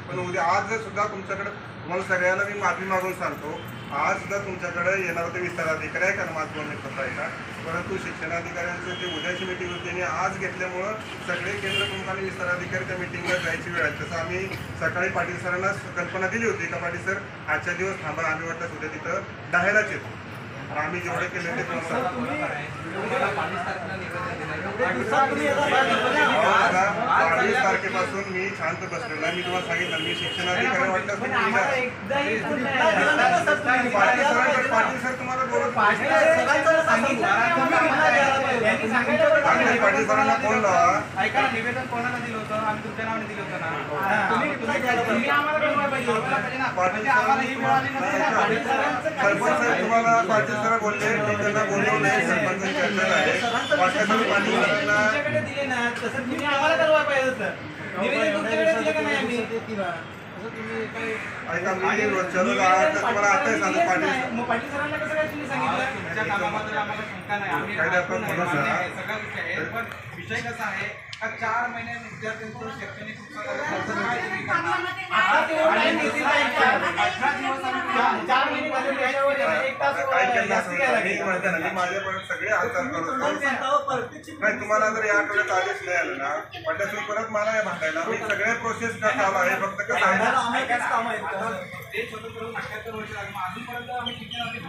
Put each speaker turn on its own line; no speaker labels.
पण उद्या आज सुद्धा तुमच्याकडे तुम्हाला सगळ्यांना मी माफी मागून सांगतो, आज सुद्धा तुमच्याकडे येणार होते विस्तार अधिकारी आहे का माझं मित्र आहे का, परंतु शिक्षणाधिकाऱ्यांचं जे उद्याची मिटिंग होती आणि आज घेतल्यामुळं सगळे केंद्र प्रमुख आणि विस्तार अधिकारी त्या मिटिंगला जायची वेळ आहे. तसं आम्ही सकाळी पाटील सरांना कल्पना दिली होती का पाटील सर आजच्या दिवस थांबा, आम्ही वाटतं उद्या तिथं 10लाच येतो. आम्ही जेवढे केले ते 22 तारखेपासून मी शांत बसलेला. मी तुम्हाला सांगितलं मी शिक्षणाधिकारी वाटलं पाटील सर तुम्हाला बोलत पाटील सरांना फोन लावा.
ऐका ना, निवेदन कोणाला दिलं होतं? आम्ही तुमच्या नावाने दिलं होतं
सरपंच तुम्हाला पाटील सर बोलले, मी त्यांना बोललो नाही. सरपंच चर्चा आहे
दिले ना, तसं तुम्ही आम्हाला कळवा पाहिजे होतं. निवेदन तुमच्याकडे दिलं का नाही आम्ही?
ऐका मी तुम्हाला आता सांगतो
पाटील सरांना कसं काय तुम्ही सांगितलं? तुमच्या कामाबद्दल आम्हाला शंका नाही, आम्ही सगळा विषय आहे. पण विषय कसा आहे का 4 महिन्यात विद्यार्थ्यांचं शैक्षणिक
सगळे हालचाल करतो नाही. तुम्हाला जर या आठवड्यात आदेश नाही आले ना म्हटल्यासून परत मला हे भांडायला मी सगळे प्रोसेस का चालू आहे. फक्त कसं आहे
अजूनपर्यंत आम्ही शिक्षणाची